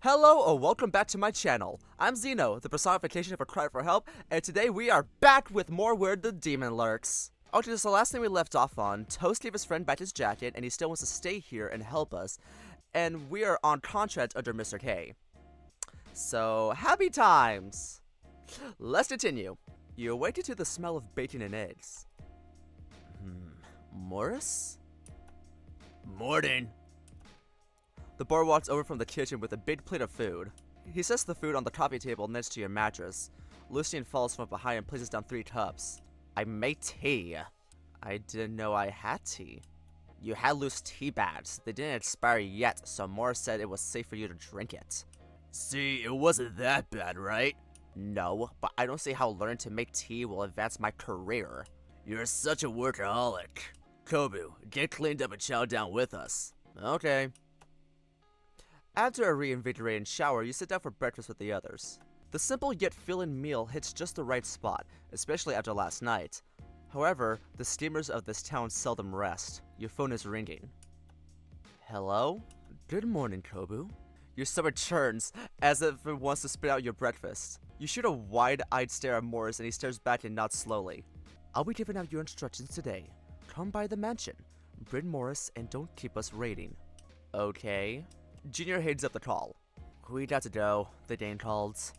Hello and welcome back to my channel. I'm Xeno, the personification of a cry for help, and today we are back with more Where The Demon Lurks. Okay, so the last thing we left off on, Toast gave his friend back his jacket and he still wants to stay here and help us, and we are on contract under Mr. K. So, happy times! Let's continue. You awaken to the smell of bacon and eggs. Morris? Morning. The boy walks over from the kitchen with a big plate of food. He sets the food on the coffee table next to your mattress. Lucian follows from behind and places down 3 cups. I made tea. I didn't know I had tea. You had loose tea bags. They didn't expire yet, so Morris said it was safe for you to drink it. See, it wasn't that bad, right? No, but I don't see how learning to make tea will advance my career. You're such a workaholic. Kobu, get cleaned up and chow down with us. Okay. After a reinvigorating shower, you sit down for breakfast with the others. The simple yet filling meal hits just the right spot, especially after last night. However, the steamers of this town seldom rest. Your phone is ringing. Hello? Good morning, Kobu. Your stomach churns, as if it wants to spit out your breakfast. You shoot a wide-eyed stare at Morris and he stares back and nods slowly. I'll be giving out your instructions today. Come by the mansion, bring Morris, and don't keep us raiding. Okay. Junior heads up the call. We got to go, the Dane calls.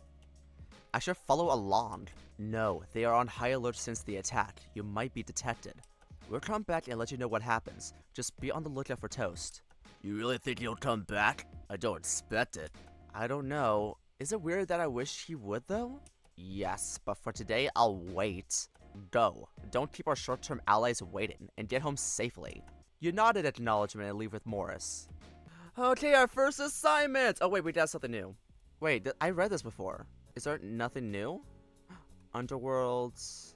I should follow along. No, they are on high alert since the attack. You might be detected. We'll come back and let you know what happens. Just be on the lookout for Toast. You really think he'll come back? I don't expect it. I don't know. Is it weird that I wish he would though? Yes, but for today, I'll wait. Go. Don't keep our short-term allies waiting, and get home safely. You nod in acknowledgement and leave with Morris. Okay, our first assignment! Oh wait, we got something new. Wait, I read this before. Is there nothing new? Underworlds...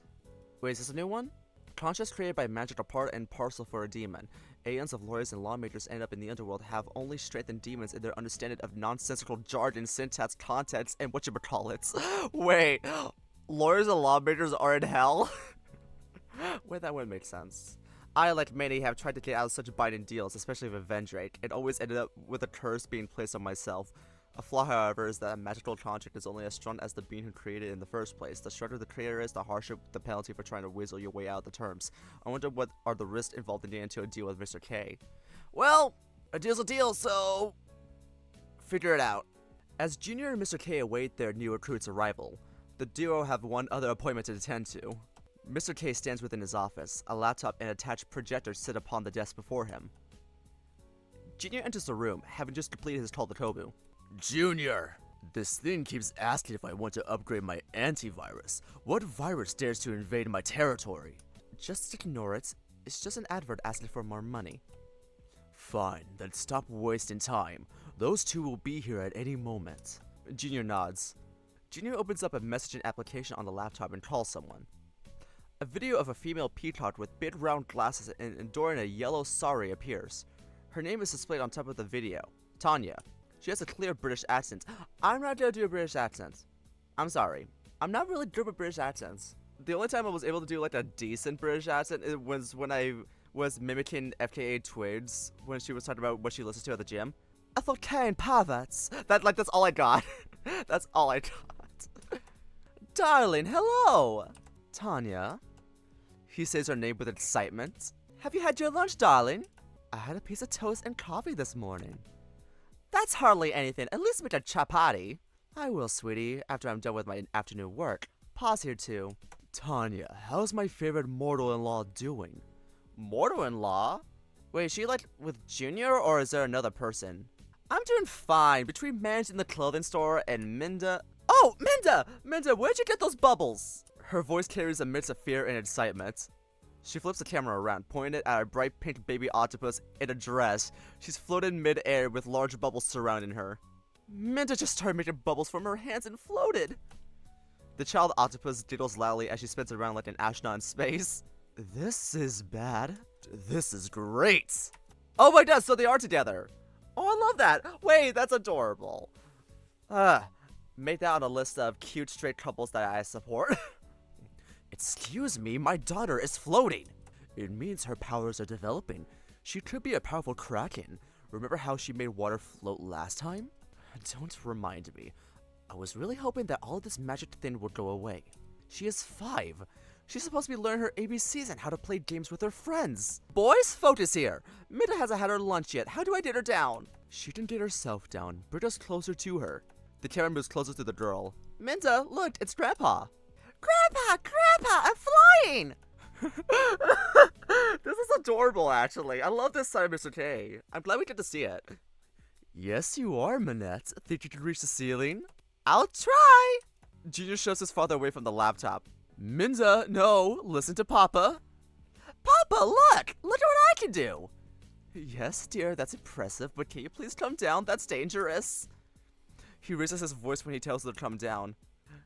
Wait, is this a new one? Conscious created by magic are part and parcel for a demon. Aeons of lawyers and lawmakers end up in the underworld have only strengthened demons in their understanding of nonsensical jargon, syntax, context, and whatchamacallits. Wait, lawyers and lawmakers are in hell? Wait, that wouldn't make sense. I, like many, have tried to get out of such binding deals, especially with Vendrake, and always ended up with a curse being placed on myself. A flaw, however, is that a magical contract is only as strong as the being who created it in the first place. The stronger the creator is, the harsher the penalty for trying to weasel your way out of the terms. I wonder what are the risks involved in getting into a deal with Mr. K. Well, a deal's a deal, so... figure it out. As Junior and Mr. K await their new recruit's arrival, the duo have one other appointment to attend to. Mr. K stands within his office. A laptop and attached projector sit upon the desk before him. Junior enters the room, having just completed his call to Kobu. Junior, this thing keeps asking if I want to upgrade my antivirus. What virus dares to invade my territory? Just ignore it. It's just an advert asking for more money. Fine, then stop wasting time. Those two will be here at any moment. Junior nods. Junior opens up a messaging application on the laptop and calls someone. A video of a female peacock with big round glasses and enduring a yellow sari appears. Her name is displayed on top of the video. Tanya. She has a clear British accent. I'm not gonna do a British accent. I'm sorry. I'm not really good with British accents. The only time I was able to do like a decent British accent it was when I was mimicking FKA Twigs when she was talking about what she listens to at the gym. I thought Kane perverts. That's all I got. That's all I got. Darling, hello. Tanya. He says her name with excitement. Have you had your lunch, darling? I had a piece of toast and coffee this morning. That's hardly anything. At least make a chapati. I will, sweetie, after I'm done with my afternoon work. Pause here, too. Tanya, how's my favorite mortal-in-law doing? Mortal-in-law? Wait, is she like with Junior, or is there another person? I'm doing fine. Between managing the clothing store and Minda... Oh, Minda! Minda, where'd you get those bubbles? Her voice carries a mix of fear and excitement. She flips the camera around, pointing it at a bright pink baby octopus in a dress. She's floating mid-air with large bubbles surrounding her. Minda just started making bubbles from her hands and floated. The child octopus giggles loudly as she spins around like an astronaut in space. This is bad. This is great. Oh my god, so they are together. Oh, I love that. Wait, that's adorable. Make that on a list of cute straight couples that I support. Excuse me, my daughter is floating. It means her powers are developing. She could be a powerful kraken. Remember how she made water float last time? Don't remind me. I was really hoping that all of this magic thing would go away. She is 5. She's supposed to be learning her ABCs and how to play games with her friends. Boys, focus here. Minda hasn't had her lunch yet. How do I get her down? She didn't get herself down. Britta's closer to her. The camera moves closer to the girl. Minda, look, it's Grandpa. Grandpa, I'm flying! This is adorable, actually. I love this side of Mr. K. I'm glad we get to see it. Yes, you are, Manette. Think you can reach the ceiling? I'll try! Junior shoves his father away from the laptop. Minda, no, listen to Papa. Papa, look! Look at what I can do! Yes, dear, that's impressive, but can you please come down? That's dangerous. He raises his voice when he tells her to come down.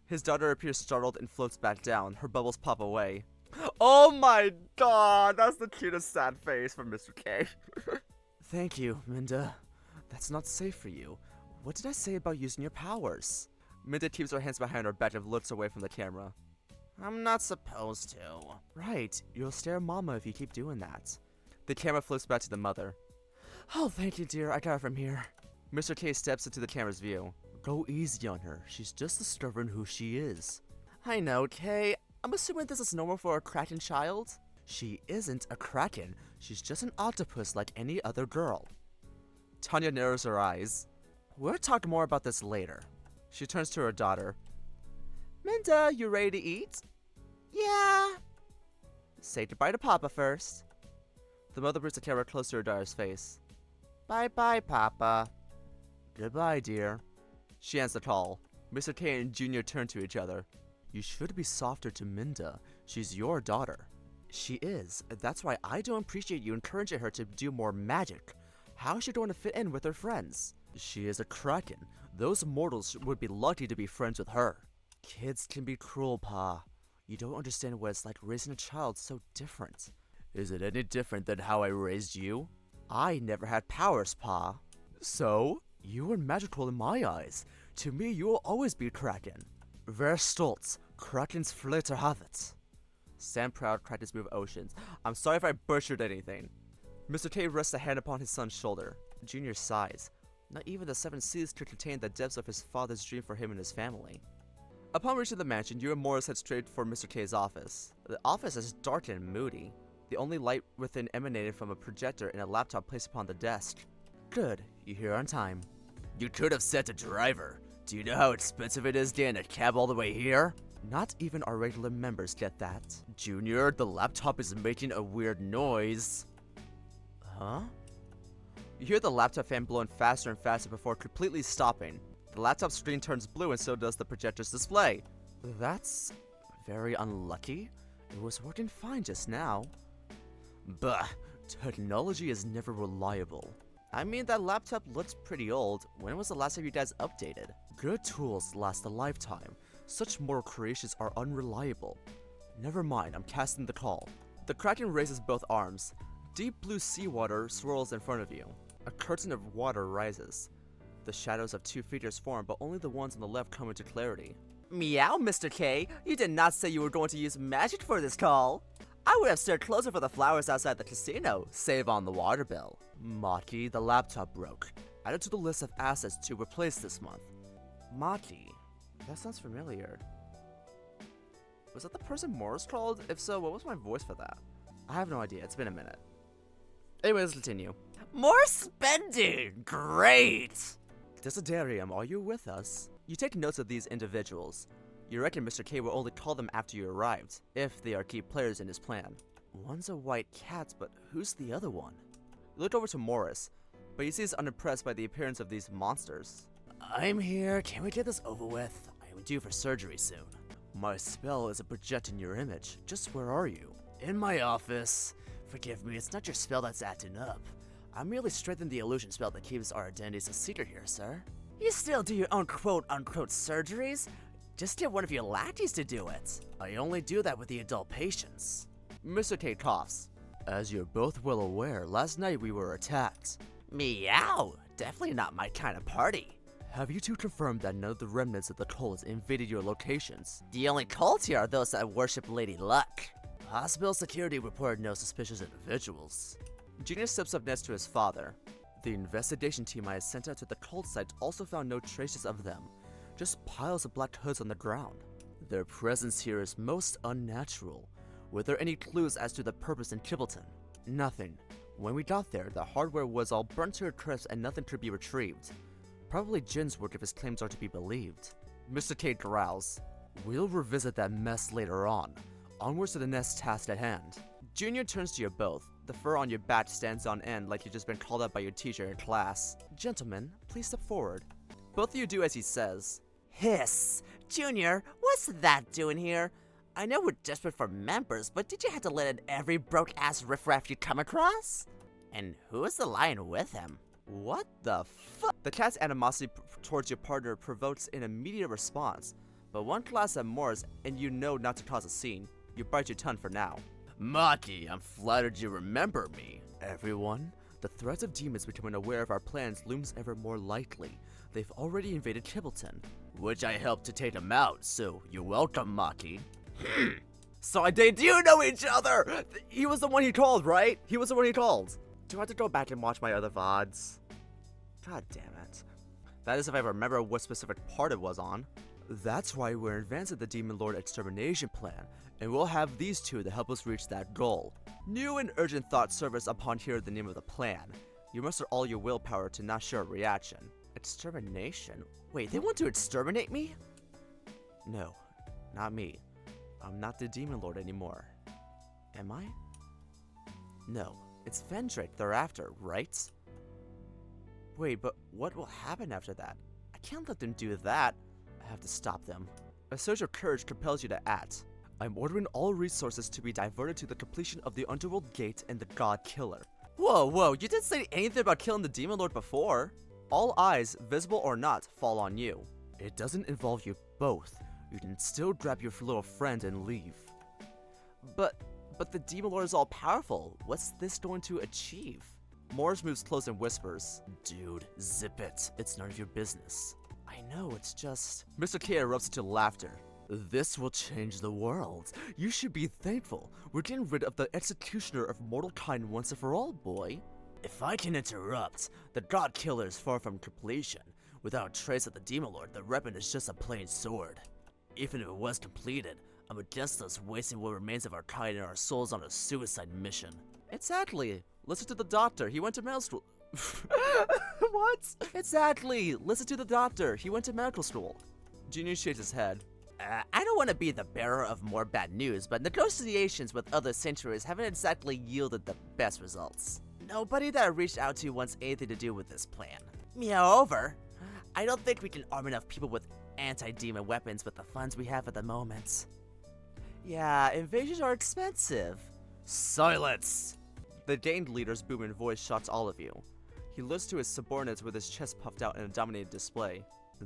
His daughter appears startled and floats back down. Her bubbles pop away. Oh my god, that's the cutest sad face from Mr. K. Thank you, Minda. That's not safe for you. What did I say about using your powers? Minda keeps her hands behind her back and looks away from the camera. I'm not supposed to. Right, you'll stare Mama if you keep doing that. The camera flips back to the mother. Oh, thank you, dear. I got it from here. Mr. K steps into the camera's view. Go easy on her. She's just discovering who she is. I know, Kay. I'm assuming this is normal for a Kraken child? She isn't a Kraken. She's just an octopus like any other girl. Tanya narrows her eyes. We'll talk more about this later. She turns to her daughter. Minda, you ready to eat? Yeah. Say goodbye to Papa first. The mother brings the camera close to her daughter's face. Bye-bye, Papa. Goodbye, dear. She ends the call. Mr. K and Junior turn to each other. You should be softer to Minda. She's your daughter. She is. That's why I don't appreciate you encouraging her to do more magic. How is she going to fit in with her friends? She is a Kraken. Those mortals would be lucky to be friends with her. Kids can be cruel, Pa. You don't understand what it's like raising a child so different. Is it any different than how I raised you? I never had powers, Pa. So? You were magical in my eyes. To me, you will always be Kraken. Wer stolz. Krakens flitter have it. Stand proud, Krakens move oceans. I'm sorry if I butchered anything. Mr. K rests a hand upon his son's shoulder. Junior sighs. Not even the 7 seas could contain the depths of his father's dream for him and his family. Upon reaching the mansion, you and Morris head straight for Mr. K's office. The office is dark and moody. The only light within emanated from a projector and a laptop placed upon the desk. Good, you're here on time. You could have sent a driver. Do you know how expensive it is getting a cab all the way here? Not even our regular members get that. Junior, the laptop is making a weird noise. Huh? You hear the laptop fan blowing faster and faster before completely stopping. The laptop screen turns blue and so does the projector's display. That's very unlucky. It was working fine just now. Bah, technology is never reliable. I mean, that laptop looks pretty old. When was the last time you guys updated? Good tools last a lifetime. Such mortal creations are unreliable. Never mind, I'm casting the call. The Kraken raises both arms. Deep blue seawater swirls in front of you. A curtain of water rises. The shadows of 2 figures form, but only the ones on the left come into clarity. Meow, Mr. K. You did not say you were going to use magic for this call. I would have stared closer for the flowers outside the casino. Save on the water bill. Maki, the laptop broke. Added to the list of assets to replace this month. Maki. That sounds familiar. Was that the person Morris called? If so, what was my voice for that? I have no idea. It's been a minute. Anyways, let's continue. More spending! Great! Desiderium, are you with us? You take notes of these individuals. You reckon Mr. K will only call them after you arrived, if they are key players in his plan. One's a white cat, but who's the other one? You look over to Morris, but he seems unimpressed by the appearance of these monsters. I'm here. Can we get this over with? I am due for surgery soon. My spell isn't projecting your image. Just where are you? In my office. Forgive me, it's not your spell that's acting up. I'm merely strengthening the illusion spell that keeps our identities a secret here, sir. You still do your own quote-unquote surgeries? Just get one of your lackeys to do it. I only do that with the adult patients. Mr. K coughs. As you're both well aware, last night we were attacked. Meow! Definitely not my kind of party. Have you two confirmed that none of the remnants of the cult invaded your locations? The only cults here are those that worship Lady Luck. Hospital security reported no suspicious individuals. Junior steps up next to his father. The investigation team I had sent out to the cult site also found no traces of them, just piles of black hoods on the ground. Their presence here is most unnatural. Were there any clues as to the purpose in Kibbleton? Nothing. When we got there, the hardware was all burnt to a crisp and nothing could be retrieved. Probably Jin's work if his claims are to be believed. Mr. K growls. We'll revisit that mess later on. Onwards to the next task at hand. Junior turns to you both. The fur on your back stands on end like you've just been called out by your teacher in class. Gentlemen, please step forward. Both of you do as he says. Hiss! Junior, what's that doing here? I know we're desperate for members, but did you have to let in every broke-ass riffraff you come across? And who is the lion with him? What the fuck? The cat's animosity towards your partner provokes an immediate response. But one class at Moore's, and you know not to cause a scene. You bite your tongue for now. Maki, I'm flattered you remember me. Everyone, the threat of demons becoming aware of our plans looms ever more likely. They've already invaded Kibbleton. Which I helped to take them out, so you're welcome, Maki. So they do know each other! He was the one he called, right? He was the one he called. Do I have to go back and watch my other VODs? God damn it. That is if I remember what specific part it was on. That's why we're advancing the Demon Lord extermination plan, and we'll have these two to help us reach that goal. New and urgent thoughts surface upon hearing the name of the plan. You muster all your willpower to not show a reaction. Extermination? Wait, they want to exterminate me? No, not me. I'm not the Demon Lord anymore. Am I? No, it's Vendrake they're after, right? Wait, but what will happen after that? I can't let them do that. I have to stop them. A surge of courage compels you to act. I'm ordering all resources to be diverted to the completion of the Underworld Gate and the God Killer. Whoa, you didn't say anything about killing the Demon Lord before. All eyes, visible or not, fall on you. It doesn't involve you both. You can still grab your little friend and leave. But the Demon Lord is all powerful. What's this going to achieve? Morris moves close and whispers. Dude, zip it. It's none of your business. I know, it's just... Mr. K erupts into laughter. This will change the world. You should be thankful. We're getting rid of the executioner of mortal kind once and for all, boy. If I can interrupt, the God Killer is far from completion. Without a trace of the Demon Lord, the weapon is just a plain sword. Even if it was completed, I'm against us wasting what remains of our kind and our souls on a suicide mission. Exactly. Listen to the doctor. He went to medical school. What? Exactly. Listen to the doctor. He went to medical school. Junior shakes his head. I don't want to be the bearer of more bad news, but negotiations with other sanctuaries haven't exactly yielded the best results. Nobody that I reached out to wants anything to do with this plan. Moreover, I don't think we can arm enough people with anti-demon weapons with the funds we have at the moment. Yeah, invasions are expensive. Silence! The gained leader's booming voice shocks all of you. He looks to his subordinates with his chest puffed out in a dominated display.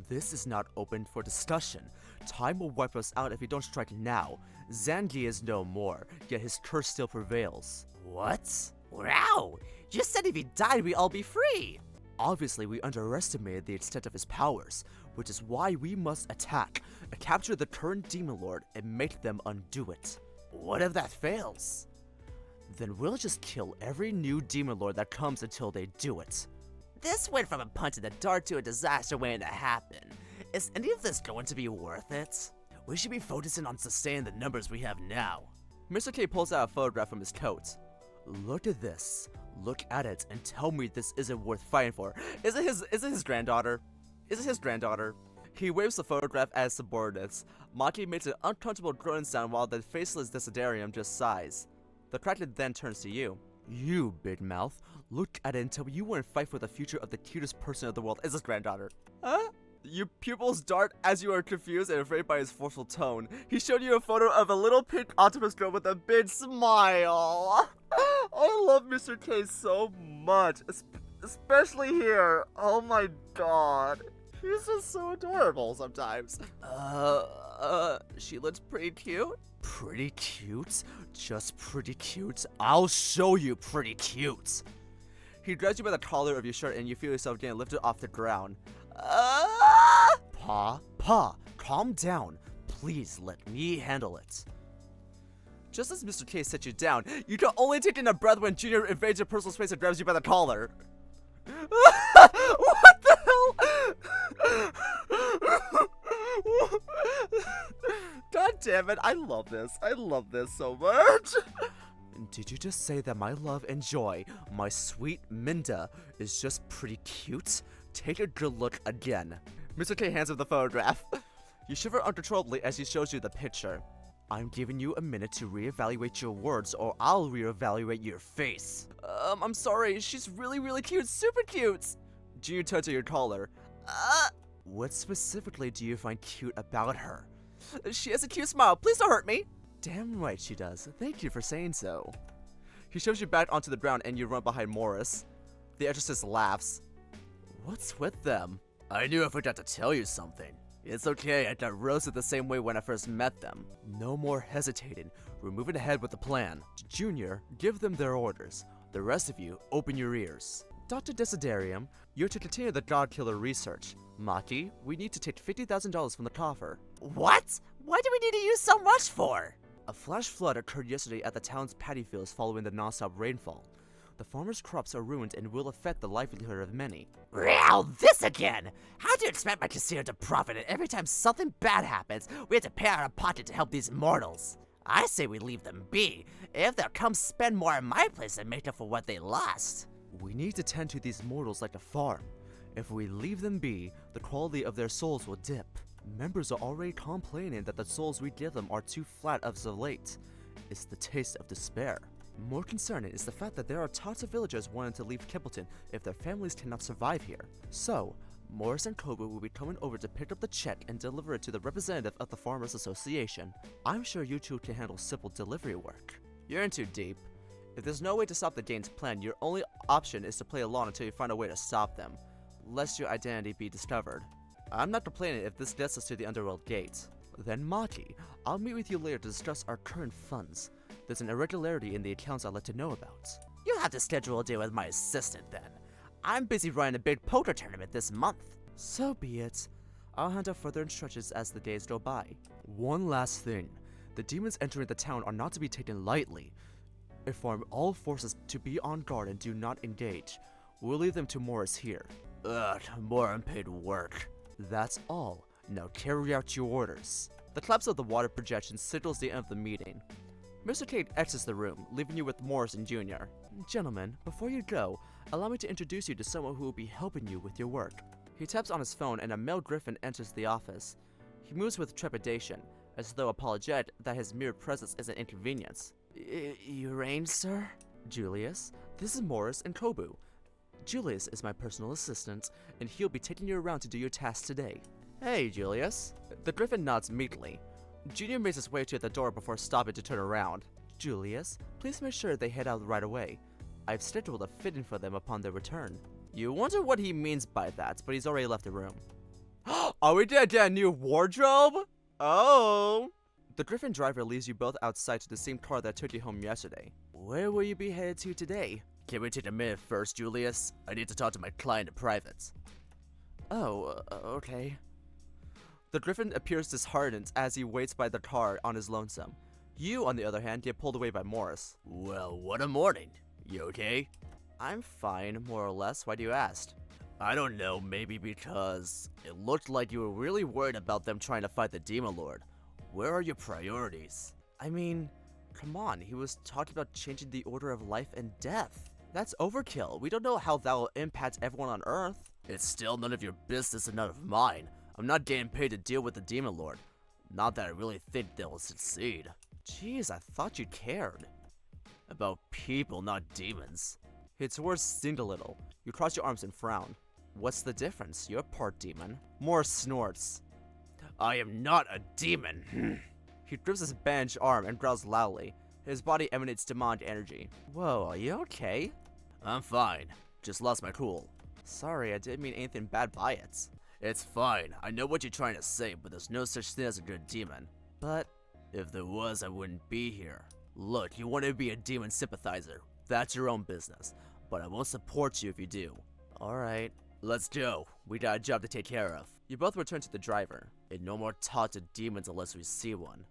This is not open for discussion. Time will wipe us out if we don't strike now. Zangi is no more, yet his curse still prevails. What? Wow! You said if he died, we'd all be free! Obviously, we underestimated the extent of his powers, which is why we must attack, capture the current Demon Lord, and make them undo it. What if that fails? Then we'll just kill every new Demon Lord that comes until they do it. This went from a punch in the dark to a disaster waiting to happen. Is any of this going to be worth it? We should be focusing on sustaining the numbers we have now. Mr. K pulls out a photograph from his coat. Look at this. Look at it and tell me this isn't worth fighting for. Is it his granddaughter? Is it his granddaughter? He waves the photograph at his subordinates. Maki makes an uncomfortable groan sound while the faceless Desiderium just sighs. The Kraken then turns to you. You, Big Mouth, look at it and tell me you wouldn't fight for the future of the cutest person in the world. Is his granddaughter? Huh? Your pupils dart as you are confused and afraid by his forceful tone. He showed you a photo of a little pink octopus girl with a big smile. I love Mr. K so much, especially here. Oh my god. He's just so adorable sometimes. She looks pretty cute. Pretty cute? Just pretty cute? I'll show you pretty cute. He grabs you by the collar of your shirt and you feel yourself getting lifted off the ground. Pa, calm down. Please let me handle it. Just as Mr. K sets you down, you can only take in a breath when Junior invades your personal space and grabs you by the collar. God damn it, I love this. I love this so much. Did you just say that my love and joy, my sweet Minda, is just pretty cute? Take a good look again. Mr. K hands him the photograph. You shiver uncontrollably as he shows you the picture. I'm giving you a minute to reevaluate your words or I'll reevaluate your face. I'm sorry, she's really cute, super cute. Junior turns to your caller. What specifically do you find cute about her? She has a cute smile, please don't hurt me. Damn right she does, thank you for saying so. He shoves you back onto the ground and you run behind Morris. The exorcist laughs. What's with them? I knew I forgot to tell you something. It's okay, I got roasted the same way when I first met them. No more hesitating. We're moving ahead with the plan. Junior, give them their orders. The rest of you, open your ears. Dr. Desiderium, you're to continue the God Killer research. Maki, we need to take $50,000 from the coffer. What? What do we need to use so much for? A flash flood occurred yesterday at the town's paddy fields following the non-stop rainfall. The farmers' crops are ruined and will affect the livelihood of many. Wow, this again! How do you expect my casino to profit and every time something bad happens, we have to pay out of pocket to help these mortals? I say we leave them be. If they'll come spend more in my place and make up for what they lost. We need to tend to these mortals like a farm. If we leave them be, the quality of their souls will dip. Members are already complaining that the souls we give them are too flat as of late. It's the taste of despair. More concerning is the fact that there are tons of villagers wanting to leave Kippleton if their families cannot survive here. So, Morris and Kobu will be coming over to pick up the check and deliver it to the representative of the Farmers Association. I'm sure you two can handle simple delivery work. You're in too deep. If there's no way to stop the gang's plan, your only option is to play along until you find a way to stop them, lest your identity be discovered. I'm not complaining if this gets us to the Underworld Gate. Then Maki, I'll meet with you later to discuss our current funds. There's an irregularity in the accounts I'd like to know about. You'll have to schedule a day with my assistant then. I'm busy running a big poker tournament this month. So be it. I'll hand out further instructions as the days go by. One last thing. The demons entering the town are not to be taken lightly. Inform all forces to be on guard and do not engage. We'll leave them to Morris here. Ugh, more unpaid work. That's all. Now carry out your orders. The collapse of the water projection signals the end of the meeting. Mr. Cade exits the room, leaving you with Morris and Junior. Gentlemen, before you go, allow me to introduce you to someone who will be helping you with your work. He taps on his phone and a male griffin enters the office. He moves with trepidation, as though apologetic that his mere presence is an inconvenience. You arranged, sir? Julius, this is Morris and Kobu. Julius is my personal assistant, and he'll be taking you around to do your tasks today. Hey, Julius. The griffin nods meekly. Junior makes his way to the door before stopping to turn around. Julius, please make sure they head out right away. I've scheduled a fitting for them upon their return. You wonder what he means by that, but he's already left the room. Are we gonna get a new wardrobe? Oh! The griffin driver leads you both outside to the same car that took you home yesterday. Where will you be headed to today? Can we take a minute first, Julius? I need to talk to my client in private. Oh, okay. The griffin appears disheartened as he waits by the car on his lonesome. You, on the other hand, get pulled away by Morris. Well, what a morning. You okay? I'm fine, more or less. Why do you ask? I don't know, maybe because it looked like you were really worried about them trying to fight the Demon Lord. Where are your priorities? I mean, come on, he was talking about changing the order of life and death. That's overkill. We don't know how that will impact everyone on Earth. It's still none of your business and none of mine. I'm not getting paid to deal with the Demon Lord. Not that I really think they'll succeed. Jeez, I thought you cared. About people, not demons. His words sting a little. You cross your arms and frown. What's the difference? You're part demon. Morris snorts. I am not a demon. He grips his bandaged arm and growls loudly. His body emanates demonic energy. Whoa, are you okay? I'm fine. Just lost my cool. Sorry, I didn't mean anything bad by it. It's fine. I know what you're trying to say, but there's no such thing as a good demon. But if there was, I wouldn't be here. Look, you want to be a demon sympathizer. That's your own business. But I won't support you if you do. Alright. Let's go. We got a job to take care of. You both return to the driver. And no more talk to demons unless we see one.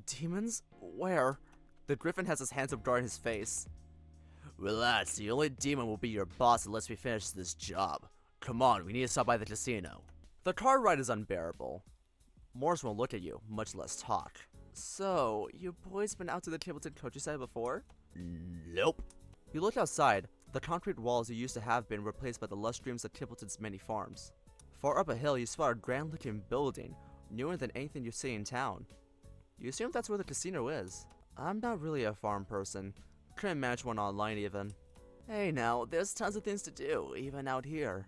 Demons? Where? The griffin has his hands up guarding his face. Relax, the only demon will be your boss unless we finish this job. Come on, we need to stop by the casino. The car ride is unbearable. Morris won't look at you, much less talk. So, you boys been out to the Templeton countryside before? Nope. You look outside. The concrete walls you used to have been replaced by the lush streams of Templeton's many farms. Far up a hill, you spot a grand-looking building, newer than anything you see in town. You assume that's where the casino is. I'm not really a farm person. Couldn't manage one online even. Hey now, there's tons of things to do, even out here.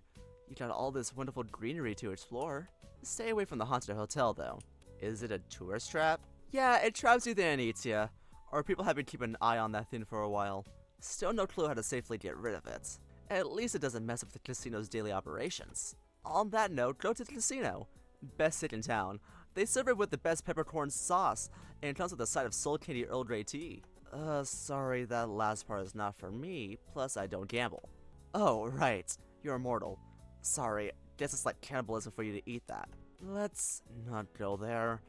You got all this wonderful greenery to explore. Stay away from the haunted hotel though. Is it a tourist trap? Yeah, it traps you there and eats ya. Or people have been keeping an eye on that thing for a while. Still no clue how to safely get rid of it. At least it doesn't mess up the casino's daily operations. On that note, go to the casino. Best sit in town. They serve it with the best peppercorn sauce, and it comes with a side of Soul Candy Earl Grey tea. Sorry, that last part is not for me, plus I don't gamble. Oh, right, you're immortal. Sorry, guess it's like cannibalism for you to eat that. Let's not go there.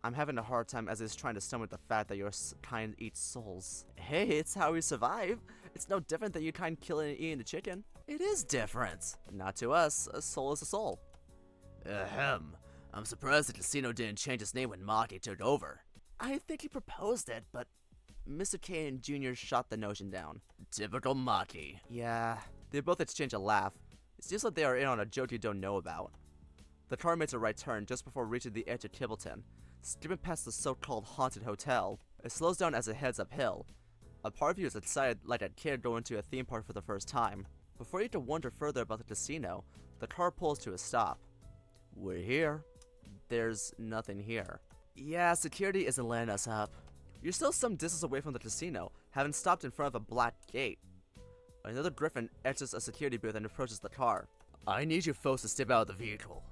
I'm having a hard time as it's trying to stomach the fact that your kind eats souls. Hey, it's how we survive. It's no different than your kind killing and eating the chicken. It is different. Not to us, a soul is a soul. Ahem. I'm surprised the casino didn't change its name when Maki took over. I think he proposed it, but Mr. K and Jr. shot the notion down. Typical Maki. Yeah, they both exchange a laugh. It seems like they are in on a joke you don't know about. The car makes a right turn just before reaching the edge of Templeton, skipping past the so-called haunted hotel. It slows down as it heads uphill. A part of you is excited like a kid going to a theme park for the first time. Before you can wonder further about the casino, the car pulls to a stop. We're here. There's nothing here. Yeah, security isn't letting us up. You're still some distance away from the casino, having stopped in front of a black gate. Another griffin exits a security booth and approaches the car. I need you folks to step out of the vehicle.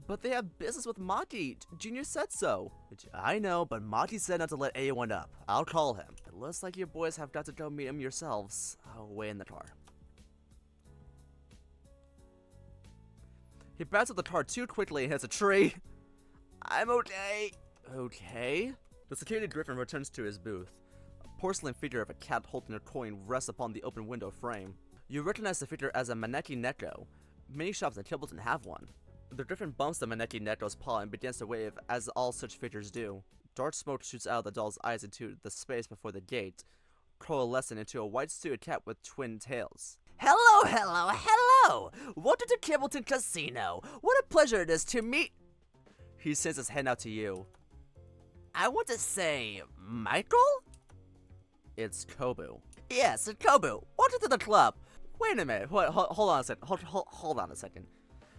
But they have business with Maki. Junior said so. I know, but Maki said not to let anyone up. I'll call him. It looks like you boys have got to go meet him yourselves. I'll wait in the car. He backs up the car too quickly and hits a tree. I'm okay. Okay? The security griffin returns to his booth. A porcelain figure of a cat holding a coin rests upon the open window frame. You recognize the figure as a Maneki Neko. Many shops in Templeton have one. The griffin bumps the Maneki Neko's paw and begins to wave, as all such figures do. Dark smoke shoots out of the doll's eyes into the space before the gate, coalescing into a white-suited cat with twin tails. Hello, hello, hello! Welcome to Templeton Casino. What a pleasure it is to meet... He sends his hand out to you. I want to say... Michael? It's Kobu. Yes, Kobu. Welcome to the club. Wait a minute. Hold on a second. Hold on a second.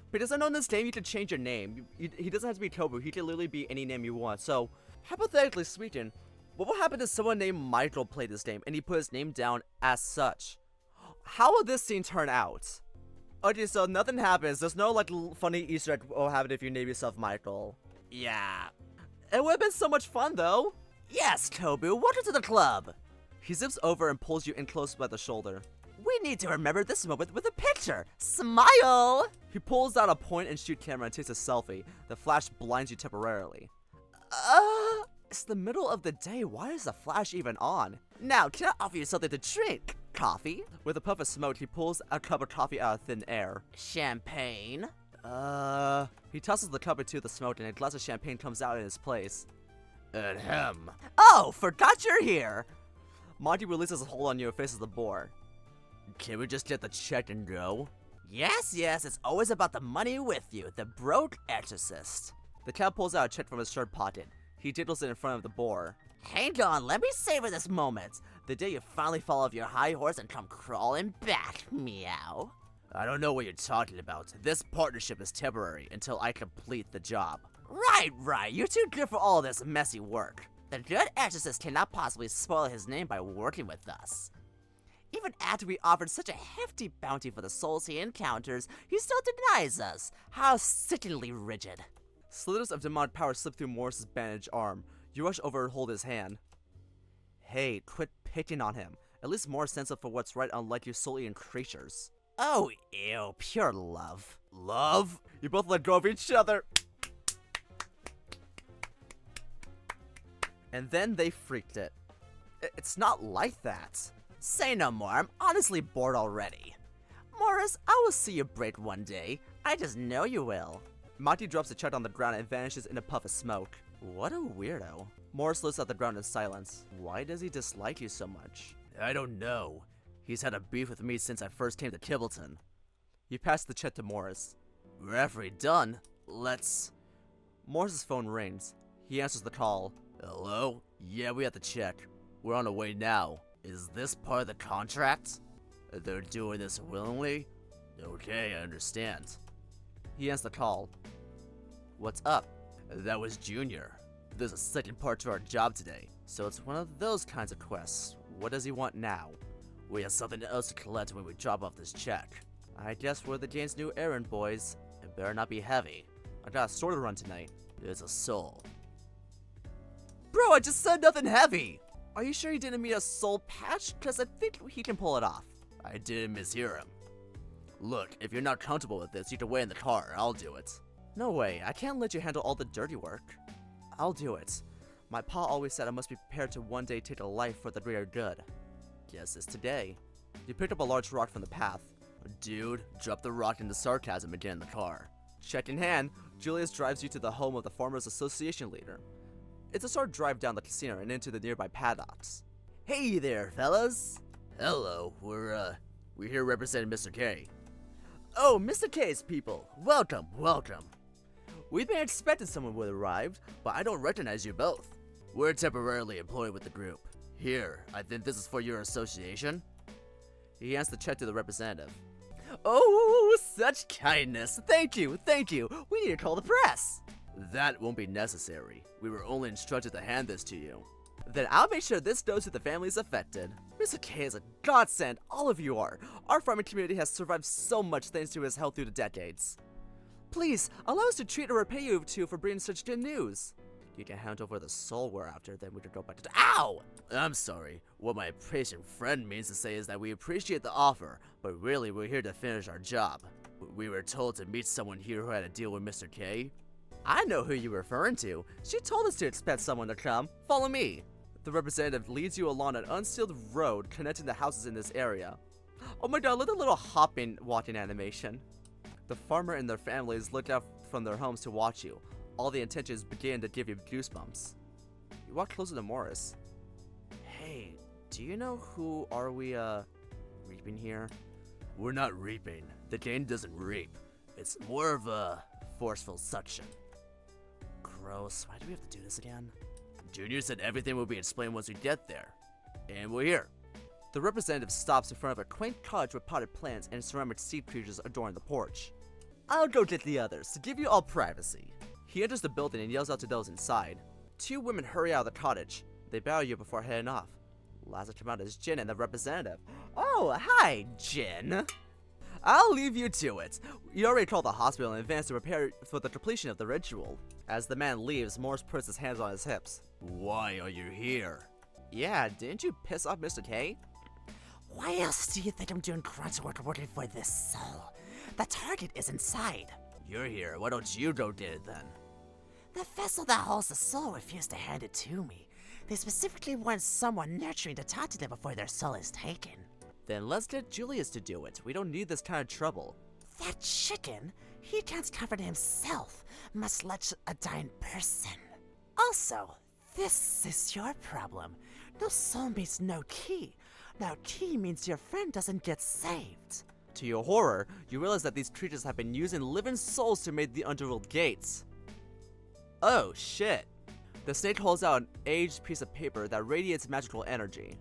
Because I know in this game you can change your name. He doesn't have to be Kobu. He can literally be any name you want. So, hypothetically speaking, what would happen if someone named Michael played this game and he put his name down as such? How will this scene turn out? Okay, so nothing happens. There's no like funny Easter egg will happen if you name yourself Michael. Yeah. It would have been so much fun though. Yes, Kobu. Welcome to the club. He zips over and pulls you in close by the shoulder. We need to remember this moment with a picture. Smile! He pulls out a point-and-shoot camera and takes a selfie. The flash blinds you temporarily. It's the middle of the day. Why is the flash even on? Now, can I offer you something to drink? Coffee? With a puff of smoke, he pulls a cup of coffee out of thin air. Champagne? He tosses the cup into the smoke and a glass of champagne comes out in his place. Ahem. Oh, forgot you're here! Monty releases a hold on you and faces the boar. Can we just get the check and go? Yes, it's always about the money with you, the broke exorcist. The cat pulls out a check from his shirt pocket. He jiggles it in front of the boar. Hang on, let me savor this moment. The day you finally fall off your high horse and come crawling back, meow. I don't know what you're talking about. This partnership is temporary until I complete the job. Right, you're too good for all this messy work. The good exorcist cannot possibly spoil his name by working with us. Even after we offered such a hefty bounty for the souls he encounters, he still denies us. How sickeningly rigid. Slithers of demonic power slip through Morris's bandaged arm. You rush over and hold his hand. Hey, quit picking on him. At least Morris stands up for what's right, unlike you soul-eating creatures. Oh, ew, pure love. Love? You both let go of each other. And then they freaked it. It's not like that. Say no more, I'm honestly bored already. Morris, I will see you break one day. I just know you will. Maki drops the check on the ground and vanishes in a puff of smoke. What a weirdo. Morris looks at the ground in silence. Why does he dislike you so much? I don't know. He's had a beef with me since I first came to Kibbleton. You pass the check to Morris. Referee done. Let's... Morris's phone rings. He answers the call. Hello? Yeah, we have to check. We're on the way now. Is this part of the contract? They're doing this willingly? Okay, I understand. He ends the call. What's up? That was Junior. There's a second part to our job today. So it's one of those kinds of quests. What does he want now? We have something else to collect when we drop off this check. I guess we're the game's new errand boys. It better not be heavy. I got a store to run tonight. It's a soul. Bro, I just said nothing heavy! Are you sure he didn't mean a soul patch? Cause I think he can pull it off. I didn't mishear him. Look, if you're not comfortable with this, you can wait in the car. I'll do it. No way, I can't let you handle all the dirty work. I'll do it. My pa always said I must be prepared to one day take a life for the greater good. Guess it's today. You picked up a large rock from the path. Dude, drop the rock into sarcasm and get in the car. Check in hand, Julius drives you to the home of the Farmers Association leader. It's a short drive down the casino and into the nearby paddocks. Hey there, fellas. Hello, we're here representing Mr. K. Oh, Mr. K's people. Welcome, welcome. We've been expecting someone would arrive, but I don't recognize you both. We're temporarily employed with the group. Here, I think this is for your association. He hands the check to the representative. Oh, such kindness. Thank you, thank you. We need to call the press. That won't be necessary. We were only instructed to hand this to you. Then I'll make sure this goes to the families affected. Mr. K is a godsend, all of you are. Our farming community has survived so much thanks to his help through the decades. Please, allow us to treat or repay you two for bringing such good news. You can hand over the soul we're after, then we can go back to OW! I'm sorry. What my patient friend means to say is that we appreciate the offer, but really we're here to finish our job. We were told to meet someone here who had a deal with Mr. K. I know who you're referring to. She told us to expect someone to come. Follow me. The representative leads you along an unsealed road connecting the houses in this area. Oh my god, look at the little hopping, walking animation. The farmer and their families look out from their homes to watch you. All the intentions begin to give you goosebumps. You walk closer to Morris. Hey, do you know who are we, reaping here? We're not reaping. The game doesn't reap. It's more of a forceful suction. Gross. Why do we have to do this again? Junior said everything will be explained once we get there. And we're here. The representative stops in front of a quaint cottage with potted plants and ceramic sea creatures adorning the porch. I'll go get the others to give you all privacy. He enters the building and yells out to those inside. Two women hurry out of the cottage. They bow you before heading off. Last to come out is Jin and the representative. Oh, hi, Jin. I'll leave you to it. You already called the hospital in advance to prepare for the completion of the ritual. As the man leaves, Morris puts his hands on his hips. Why are you here? Yeah, didn't you piss off Mr. K? Why else do you think I'm doing grunt work working for this soul? The target is inside. You're here. Why don't you go get it then? The vessel that holds the soul refused to hand it to me. They specifically want someone nurturing to talk to them before their soul is taken. Then let's get Julius to do it. We don't need this kind of trouble. That chicken? He can't comfort himself, much less a dying person. Also, this is your problem. No soul means no key. No key means your friend doesn't get saved. To your horror, you realize that these creatures have been using living souls to make the underworld gates. Oh shit. The snake holds out an aged piece of paper that radiates magical energy.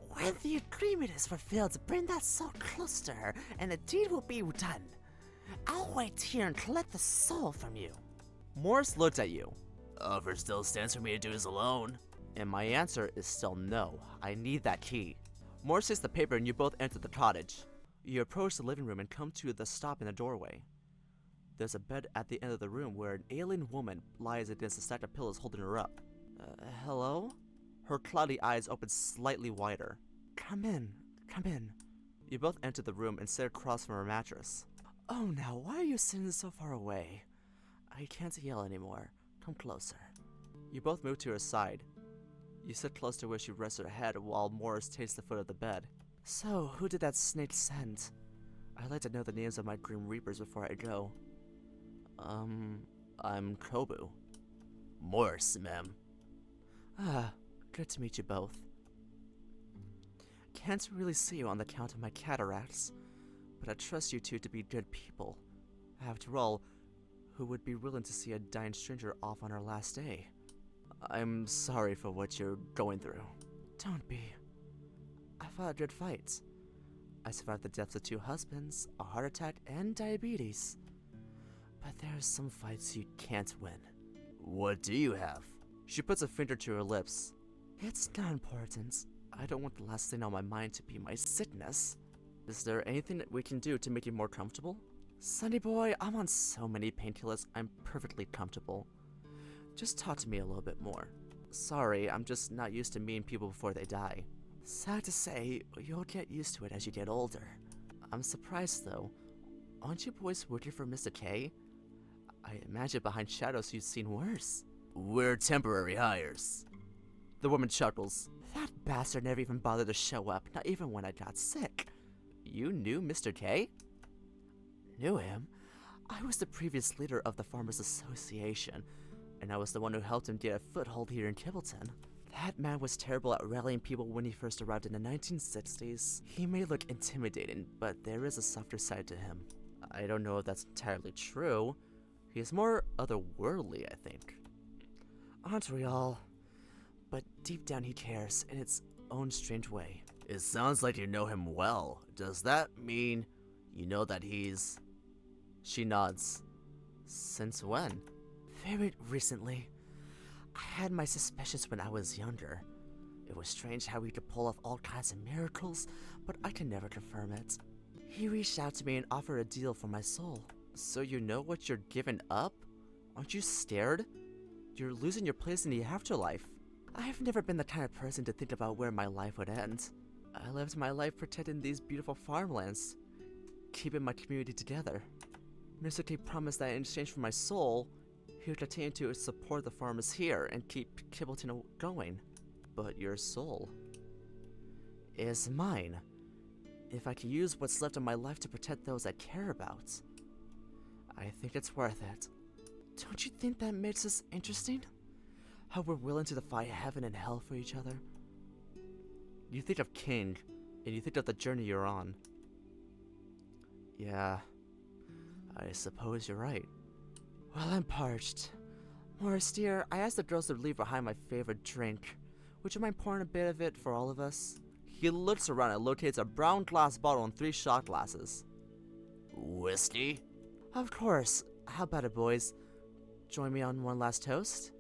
When the agreement is fulfilled, bring that soul close to her, and the deed will be done. I'll wait here and collect the soul from you. Morris looked at you. Offer still stands for me to do this alone. And my answer is still no. I need that key. Morris takes the paper and you both enter the cottage. You approach the living room and come to the stop in the doorway. There's a bed at the end of the room where an alien woman lies against a stack of pillows holding her up. Hello? Her cloudy eyes open slightly wider. Come in, come in. You both enter the room and sit across from her mattress. Oh, now why are you sitting so far away? I can't yell anymore. Come closer. You both move to her side. You sit close to where she rests her head while Morris takes the foot of the bed. So, who did that snake send? I'd like to know the names of my Grim Reapers before I go. I'm Kobu. Morse, ma'am. Ah, good to meet you both. Can't really see you on the count of my cataracts, but I trust you two to be good people. After all, who would be willing to see a dying stranger off on her last day? I'm sorry for what you're going through. Don't be. I fought a good fight. I survived the deaths of 2 husbands, a heart attack, and diabetes. But there are some fights you can't win. What do you have? She puts a finger to her lips. It's not important. I don't want the last thing on my mind to be my sickness. Is there anything that we can do to make you more comfortable? Sonny boy, I'm on so many painkillers, I'm perfectly comfortable. Just talk to me a little bit more. Sorry, I'm just not used to meeting people before they die. Sad to say, you'll get used to it as you get older. I'm surprised though. Aren't you boys working for Mr. K? I imagine behind shadows you've seen worse. We're temporary hires. The woman chuckles. That bastard never even bothered to show up, not even when I got sick. You knew Mr. K? Knew him? I was the previous leader of the Farmers Association, and I was the one who helped him get a foothold here in Kibbleton. That man was terrible at rallying people when he first arrived in the 1960s. He may look intimidating, but there is a softer side to him. I don't know if that's entirely true. He is more otherworldly, I think. Aren't we all? But deep down he cares, in its own strange way. It sounds like you know him well. Does that mean you know that he's... She nods. Since when? Very recently. I had my suspicions when I was younger. It was strange how he could pull off all kinds of miracles, but I can never confirm it. He reached out to me and offered a deal for my soul. So you know what you're giving up? Aren't you scared? You're losing your place in the afterlife. I've never been the kind of person to think about where my life would end. I lived my life protecting these beautiful farmlands, keeping my community together. Mr. K promised that in exchange for my soul, he would continue to support the farmers here and keep Kibbleton going. But your soul is mine. If I can use what's left of my life to protect those I care about, I think it's worth it. Don't you think that makes us interesting? How we're willing to defy heaven and hell for each other? You think of King, and you think of the journey you're on. Yeah, I suppose you're right. Well, I'm parched. Morris, dear, I asked the girls to leave behind my favorite drink. Would you mind pouring a bit of it for all of us? He looks around and locates a brown glass bottle and 3 shot glasses. Whiskey? Of course. How about it, boys? Join me on one last toast?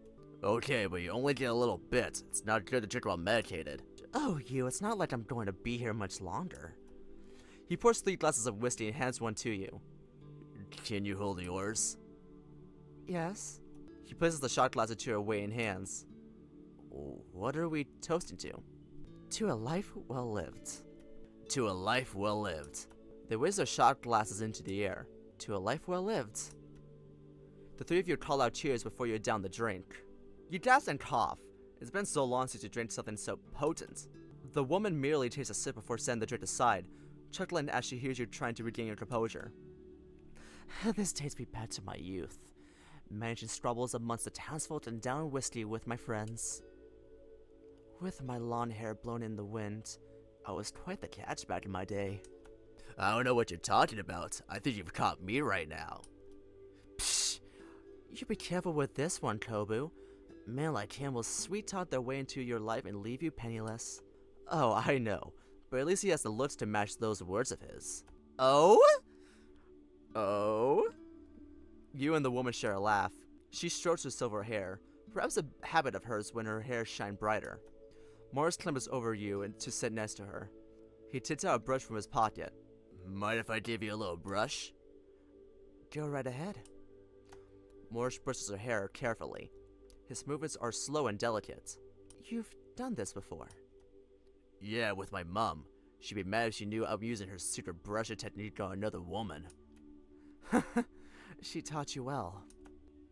Okay, but you only get a little bit. It's not good to drink while medicated. Oh, it's not like I'm going to be here much longer. He pours 3 glasses of whiskey and hands one to you. Can you hold yours? Yes. He places the shot glass into your weighing hands. What are we toasting to? To a life well lived. To a life well lived. They raise their shot glasses into the air. To a life well lived. The 3 of you call out cheers before you down the drink. You gasp and cough. It's been so long since you drank something so potent. The woman merely takes a sip before setting the drink aside, chuckling as she hears you trying to regain your composure. This takes me back to my youth, managing squabbles amongst the townsfolk and down whiskey with my friends. With my long hair blown in the wind, I was quite the catch back in my day. I don't know what you're talking about. I think you've caught me right now. Psh! You be careful with this one, Kobu. Men like him will sweet-talk their way into your life and leave you penniless. Oh, I know, but at least he has the looks to match those words of his. Oh? Oh? You and the woman share a laugh. She strokes her silver hair, perhaps a habit of hers when her hair shines brighter. Morris clambers over you and to sit next to her. He takes out a brush from his pocket. Mind if I give you a little brush? Go right ahead. Morris brushes her hair carefully. His movements are slow and delicate. You've done this before. Yeah, with my mom. She'd be mad if she knew I'm using her secret brushing technique on another woman. She taught you well.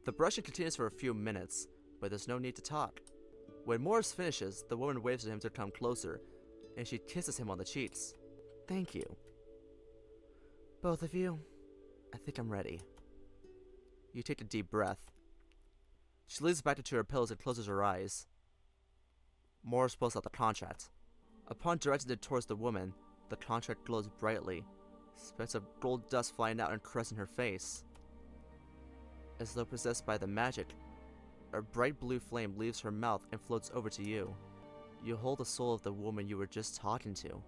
The brushing continues for a few minutes, but there's no need to talk. When Morris finishes, the woman waves to him to come closer, and she kisses him on the cheeks. Thank you. Both of you, I think I'm ready. You take a deep breath. She leans back into her pillows and closes her eyes. Morris pulls out the contract. Upon directing it towards the woman, the contract glows brightly, specks of gold dust flying out and caressing her face. As though possessed by the magic, a bright blue flame leaves her mouth and floats over to you. You hold the soul of the woman you were just talking to.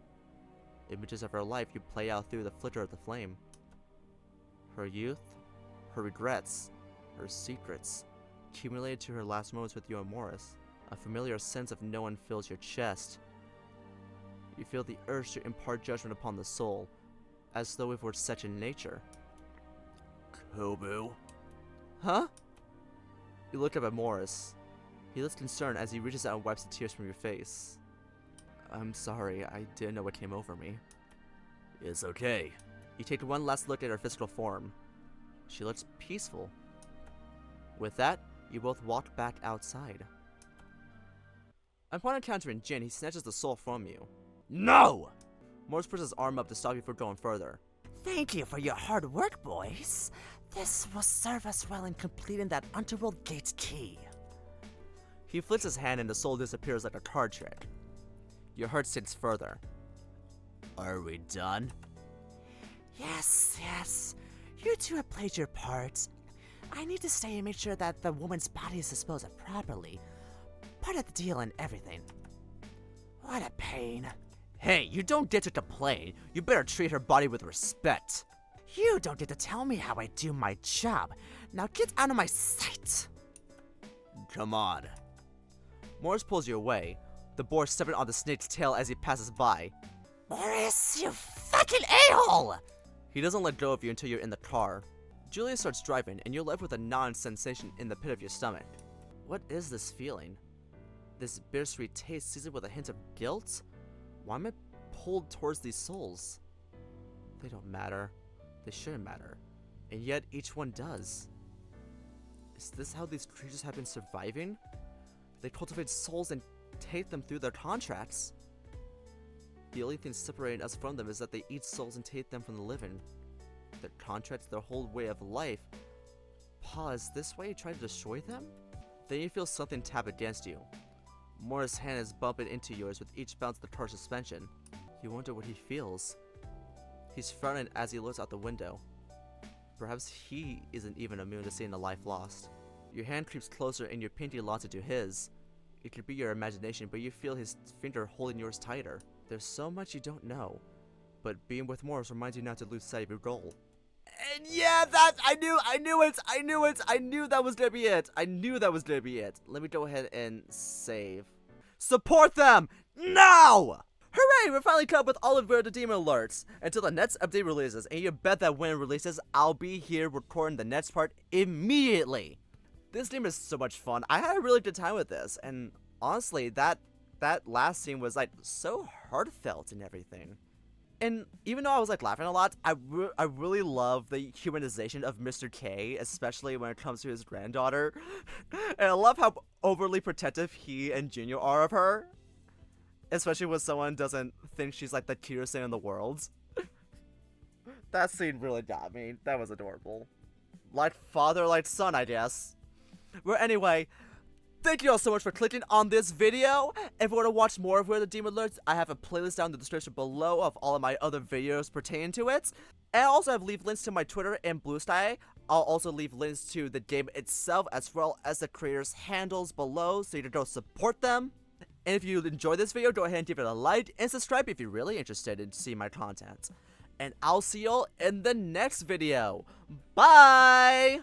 Images of her life you play out through the flicker of the flame. Her youth, her regrets, her secrets, accumulated to her last moments with you and Morris. A familiar sense of no one fills your chest. You feel the urge to impart judgment upon the soul, as though it were such in nature. Kobu? Huh? You look up at Morris. He looks concerned as he reaches out and wipes the tears from your face. I'm sorry, I didn't know what came over me. It's okay. You take one last look at her physical form. She looks peaceful. With that, you both walk back outside. Upon encountering Jin, he snatches the soul from you. No! Morris puts his arm up to stop you from going further. Thank you for your hard work, boys. This will serve us well in completing that underworld gate key. He flicks his hand and the soul disappears like a card trick. Your heart sinks further. Are we done? Yes. You two have played your parts. I need to stay and make sure that the woman's body is disposed of properly. Part of the deal and everything. What a pain. Hey, you don't get to complain. You better treat her body with respect. You don't get to tell me how I do my job. Now get out of my sight. Come on. Morris pulls you away, the boar stepping on the snake's tail as he passes by. Morris, you fucking a-hole! He doesn't let go of you until you're in the car. Julia starts driving, and you're left with a gnawing sensation in the pit of your stomach. What is this feeling? This bittersweet taste seasoned with a hint of guilt? Why am I pulled towards these souls? They don't matter. They shouldn't matter. And yet each one does. Is this how these creatures have been surviving? They cultivate souls and take them through their contracts. The only thing separating us from them is that they eat souls and take them from the living. Their contracts, their whole way of life. Pause, this way you try to destroy them? Then you feel something tap against you. Morris' hand is bumping into yours with each bounce of the car suspension. You wonder what he feels. He's frowning as he looks out the window. Perhaps he isn't even immune to seeing a life lost. Your hand creeps closer and your pinky locks into his. It could be your imagination, but you feel his finger holding yours tighter. There's so much you don't know, but being with Morris reminds you not to lose sight of your goal. And yeah, I knew that was gonna be it. I knew that was gonna be it. Let me go ahead and save. Support them now! Hooray! We're finally caught up with all of Where The Demon Lurks. Until the next update releases, and you bet that when it releases, I'll be here recording the next part immediately. This game is so much fun. I had a really good time with this, and honestly, that last scene was like so heartfelt and everything. And even though I was like laughing a lot, I really love the humanization of Mr. K, especially when it comes to his granddaughter. And I love how overly protective he and Junior are of her. Especially when someone doesn't think she's like the cutest thing in the world. That scene really got me. That was adorable. Like father, like son, I guess. Well, anyway, thank you all so much for clicking on this video. If you want to watch more of Where The Demon Lurks, I have a playlist down in the description below of all of my other videos pertaining to it. And I also have leave links to my Twitter and Blue Sky. I'll also leave links to the game itself as well as the creators' handles below so you can go support them. And if you enjoyed this video, go ahead and give it a like and subscribe if you're really interested in seeing my content. And I'll see y'all in the next video. Bye!